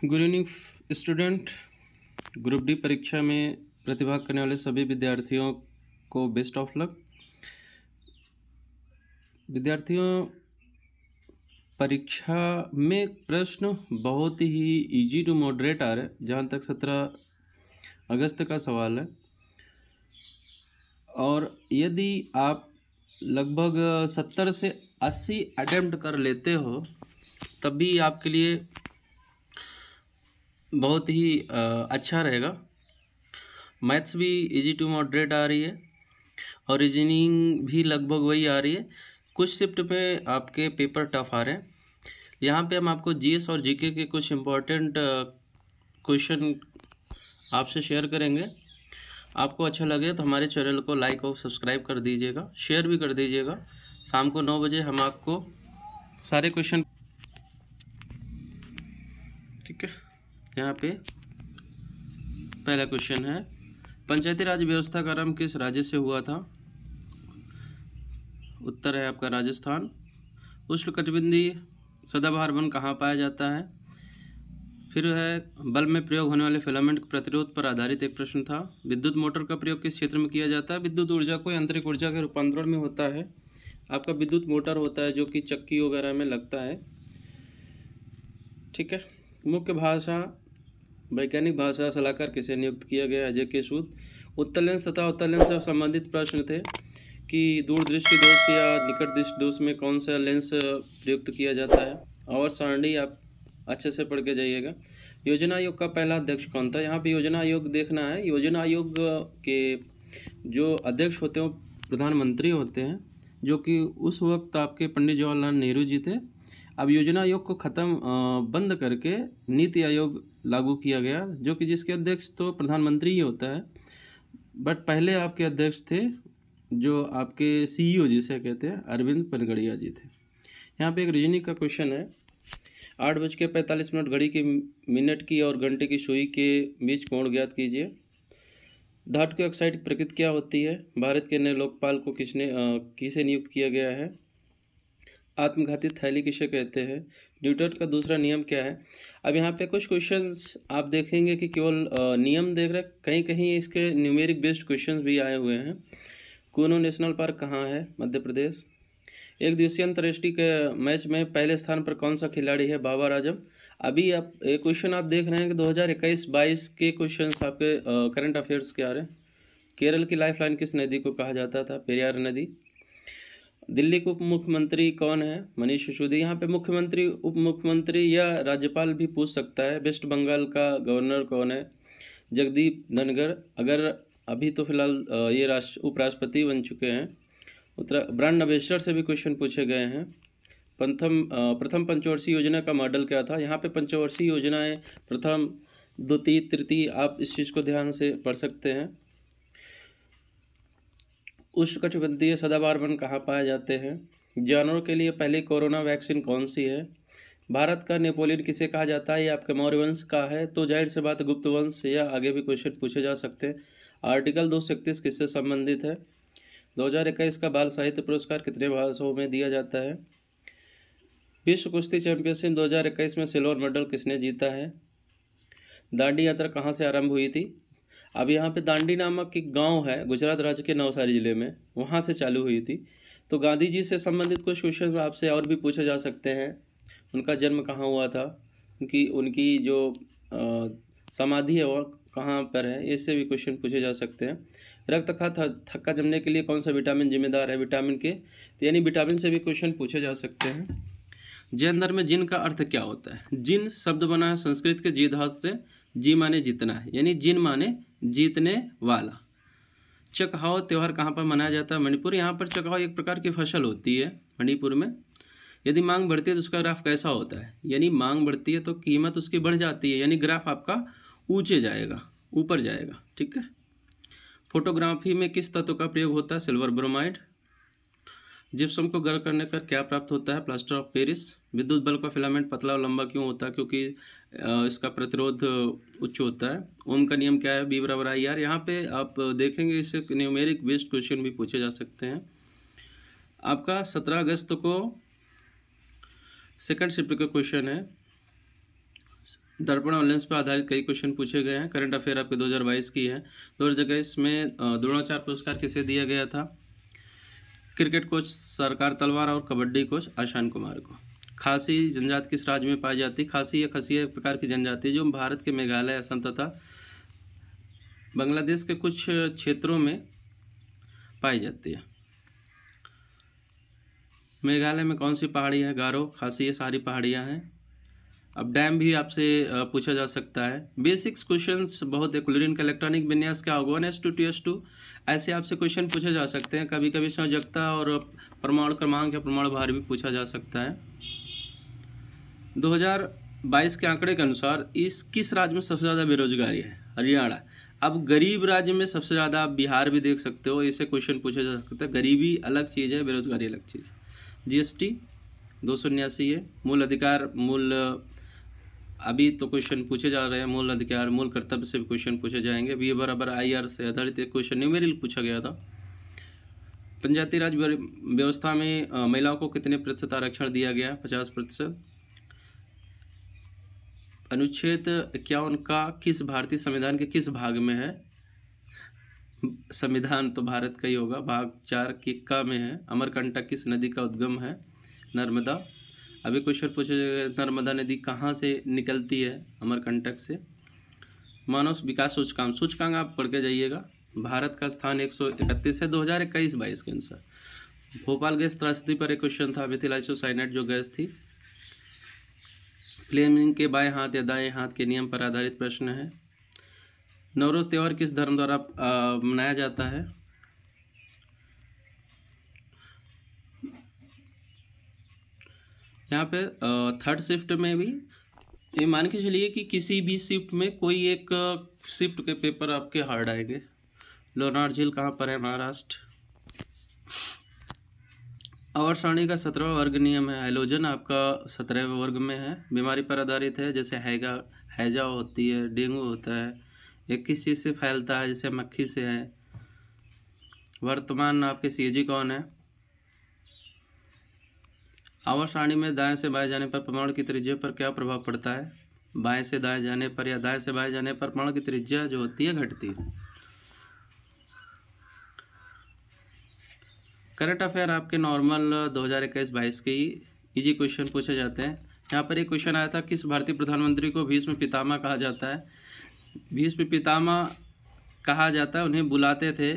Good evening student. Group D परीक्षा में प्रतिभाग करने वाले सभी विद्यार्थियों को बेस्ट ऑफ लक। विद्यार्थियों, परीक्षा में प्रश्न बहुत ही इजी टू मॉडरेट आ रहे हैं। जहाँ तक 17 अगस्त का सवाल है, और यदि आप लगभग 70 से 80 अटेम्प्ट कर लेते हो तब भी आपके लिए बहुत ही अच्छा रहेगा। मैथ्स भी इजी टू मॉडरेट आ रही है और रीजनिंग भी लगभग वही आ रही है। कुछ शिफ्ट पे आपके पेपर टफ आ रहे हैं। यहाँ पे हम आपको जीएस और जीके के कुछ इम्पोर्टेंट क्वेश्चन आपसे शेयर करेंगे। आपको अच्छा लगे तो हमारे चैनल को लाइक और सब्सक्राइब कर दीजिएगा, शेयर भी कर दीजिएगा। शाम को 9 बजे हम आपको सारे क्वेश्चन, ठीक है। यहाँ पे पहला क्वेश्चन है, पंचायती राज व्यवस्था का आरंभ किस राज्य से हुआ था? उत्तर है आपका राजस्थान। उष्णकटिबंधीय सदाबहार वन कहाँ पाया जाता है? फिर है, बल्ब में प्रयोग होने वाले फिलामेंट प्रतिरोध पर आधारित एक प्रश्न था। विद्युत मोटर का प्रयोग किस क्षेत्र में किया जाता है? विद्युत ऊर्जा को यांत्रिक ऊर्जा के रूपांतरण में होता है। आपका विद्युत मोटर होता है जो कि चक्की वगैरह में लगता है, ठीक है। मुख्य भाषा, वैज्ञानिक भाषा सलाहकार किसे नियुक्त किया गया? अजय के सूद। उत्तल लेंस तथा उत्तल लेंस से संबंधित प्रश्न थे कि दूरदृष्टि दोष या निकट दृष्टि दोष में कौन सा लेंस प्रयुक्त किया जाता है? और सारणी आप अच्छे से पढ़ के जाइएगा। योजना आयोग का पहला अध्यक्ष कौन था? यहाँ पे योजना आयोग देखना है। योजना आयोग के जो अध्यक्ष होते हैं वो प्रधानमंत्री होते हैं, जो कि उस वक्त आपके पंडित जवाहरलाल नेहरू जी थे। अब योजना आयोग को बंद करके नीति आयोग लागू किया गया, जो कि जिसके अध्यक्ष तो प्रधानमंत्री ही होता है। बट पहले आपके अध्यक्ष थे जो आपके सीईओ जिसे कहते हैं, अरविंद पनगड़िया जी थे। यहाँ पे एक रीजनिंग का क्वेश्चन है। 8:45 घड़ी की मिनट की और घंटे की सुई के बीच कोण ज्ञात कीजिए। धातु की ऑक्साइड की प्रकृति क्या होती है? भारत के नए लोकपाल को किसे नियुक्त किया गया है? आत्मघाती थैली किसे कहते हैं? न्यूटन का दूसरा नियम क्या है? अब यहाँ पे कुछ क्वेश्चंस आप देखेंगे कि केवल नियम देख रहे, कहीं कहीं इसके न्यूमेरिक बेस्ड क्वेश्चंस भी आए हुए हैं। कूनो नेशनल पार्क कहाँ है? मध्य प्रदेश। एक दिवसीय अंतर्राष्ट्रीय के मैच में पहले स्थान पर कौन सा खिलाड़ी है? बाबर आजम। अभी आप एक क्वेश्चन आप देख रहे हैं कि 2021-22 के क्वेश्चंस आपके करंट अफेयर्स के आ रहे हैं। केरल की लाइफलाइन किस नदी को कहा जाता था? पेरियार नदी। दिल्ली के उप मुख्यमंत्री कौन है? मनीष सिसोदिया। यहाँ पे मुख्यमंत्री, उप मुख्यमंत्री या राज्यपाल भी पूछ सकता है। वेस्ट बंगाल का गवर्नर कौन है? जगदीप धनगर। अगर अभी तो फिलहाल ये उपराष्ट्रपति बन चुके हैं। ब्रांड एम्बेसडर से भी क्वेश्चन पूछे गए हैं। प्रथम पंचवर्षीय योजना का मॉडल क्या था? यहाँ पे पंचवर्षीय योजनाएं प्रथम, द्वितीय, तृतीय, आप इस चीज़ को ध्यान से पढ़ सकते हैं। उष्णकटिबंधीय सदाबहार वन कहाँ पाए जाते हैं? जानवरों के लिए पहली कोरोना वैक्सीन कौन सी है? भारत का नेपोलियन किसे कहा जाता है? ये आपके मौर्य वंश का है, तो जाहिर सी बात गुप्त वंश, या आगे भी क्वेश्चन पूछे जा सकते हैं। आर्टिकल 231 किससे संबंधित है? 2021 का बाल साहित्य पुरस्कार कितने भाषाओं में दिया जाता है? विश्व कुश्ती चैंपियनशिप 2021 में सिल्वर मेडल किसने जीता है? दांडी यात्रा कहाँ से आरंभ हुई थी? अब यहाँ पे दांडी नामक एक गांव है गुजरात राज्य के नवसारी जिले में, वहाँ से चालू हुई थी। तो गांधी जी से संबंधित कुछ क्वेश्चन आपसे और भी पूछे जा सकते हैं। उनका जन्म कहाँ हुआ था? उनकी जो समाधि है वो कहाँ पर है? इससे भी क्वेश्चन पूछे जा सकते हैं। रक्त का थक्का जमने के लिए कौन सा विटामिन जिम्मेदार है? विटामिन के, तो यानी विटामिन से भी क्वेश्चन पूछे जा सकते हैं। जैन धर्म में जिन का अर्थ क्या होता है? जिन शब्द बना है संस्कृत के जी धातु से। जी माने जीतना है, यानी जिन माने जीतने वाला। चकहाव त्यौहार कहाँ पर मनाया जाता है? मणिपुर। यहाँ पर चकहाव एक प्रकार की फसल होती है मणिपुर में। यदि मांग बढ़ती है तो उसका ग्राफ कैसा होता है? यानी मांग बढ़ती है तो कीमत उसकी बढ़ जाती है, यानी ग्राफ आपका ऊंचे जाएगा, ऊपर जाएगा, ठीक है। फोटोग्राफी में किस तत्व का प्रयोग होता है? Silver bromide. जिप्सम को गर्म करने पर क्या प्राप्त होता है? Plaster of Paris. विद्युत बल्ब का फिलामेंट पतला और लंबा क्यों होता है? क्योंकि इसका प्रतिरोध उच्च होता है। ओम का नियम क्या है? बी बराबर आई आर। यहाँ पे आप देखेंगे इससे न्यूमेरिक बेस्ड क्वेश्चन भी पूछे जा सकते हैं। आपका 17 अगस्त को सेकंड शिफ्ट का क्वेश्चन है। दर्पण और लेंस पर आधारित कई क्वेश्चन पूछे गए हैं। करंट अफेयर आपके 2022 की है। 2021 में द्रोणाचार्य पुरस्कार किसे दिया गया था? क्रिकेट कोच सरकार तलवार और कबड्डी कोच आशान कुमार को। खासी जनजाति किस राज्य में पाई जाती है? खासी या खसिया एक प्रकार की जनजाति जो भारत के मेघालय, असम तथा बांग्लादेश के कुछ क्षेत्रों में पाई जाती है। मेघालय में कौन सी पहाड़ी है? गारो, खासी, ये सारी पहाड़ियाँ हैं। अब डैम भी आपसे पूछा जा सकता है। बेसिक्स क्वेश्चंस बहुत है। क्लोरीन का इलेक्ट्रॉनिक विन्यास क्या होगा? 1s2 2s2 ऐसे आपसे क्वेश्चन पूछे जा सकते हैं। कभी कभी संयोजकता और परमाणु क्रमांक या परमाणु भार भी पूछा जा सकता है। 2022 के आंकड़े के अनुसार किस राज्य में सबसे ज़्यादा बेरोजगारी है? हरियाणा। अब गरीब राज्य में सबसे ज़्यादा आप बिहार भी देख सकते हो। इसे क्वेश्चन पूछा जा सकता है। गरीबी अलग चीज़ है, बेरोजगारी अलग चीज़ है। जीएसटी 279 है। मूल अधिकार, मूल अभी तो क्वेश्चन पूछे जा रहे हैं। मूल अधिकार, मूल कर्तव्य से भी क्वेश्चन पूछे जाएंगे। वी बराबर IR से आधारित एक क्वेश्चन न्यूमेरिकल पूछा गया था। पंचायती राज व्यवस्था में महिलाओं को कितने प्रतिशत आरक्षण दिया गया? 50%। अनुच्छेद 51 का किस भारतीय संविधान के किस भाग में है? संविधान तो भारत का ही होगा। भाग 4 की का में है। अमरकंटक किस नदी का उद्गम है? नर्मदा। अभी क्वेश्चन पूछे जाएगा, नर्मदा नदी कहाँ से निकलती है? अमरकंटक से। मानव विकास सूचकांक आप पढ़ के जाइएगा। भारत का स्थान 131 है 2021-22 के अनुसार। भोपाल गैस त्रासदी पर एक क्वेश्चन था। मिथिल आइसोसाइनेट जो गैस थी। फ्लेमिंग के बाएं हाथ या दाएं हाथ के नियम पर आधारित प्रश्न है। नवरोज त्यौहार किस धर्म द्वारा मनाया जाता है? यहाँ पे थर्ड शिफ्ट में भी ये मान के चलिए कि किसी भी शिफ्ट में कोई एक शिफ्ट के पेपर आपके हार्ड आएंगे। लोनार झील कहाँ पर है? महाराष्ट्र। आवर्त सारणी का 17वां वर्ग नियम है। हैलोजन आपका 17वें वर्ग में है। बीमारी पर आधारित है, जैसे हैजा होती है, डेंगू होता है। ये किस चीज़ से फैलता है? जैसे मक्खी से है। वर्तमान आपके CAG कौन है? आवर्त सारणी में दाएं से बाएं जाने पर परमाणु की त्रिज्या पर क्या प्रभाव पड़ता है? बाएं से दाएं जाने पर या दाएं से बाएं जाने पर परमाणु की त्रिज्या जो होती है घटती है। करंट अफेयर आपके नॉर्मल 2021-22 के इजी क्वेश्चन पूछे जाते हैं। यहाँ पर एक क्वेश्चन आया था, किस भारतीय प्रधानमंत्री को भीष्म पितामह कहा जाता है? भीष्म पितामह कहा जाता है, उन्हें बुलाते थे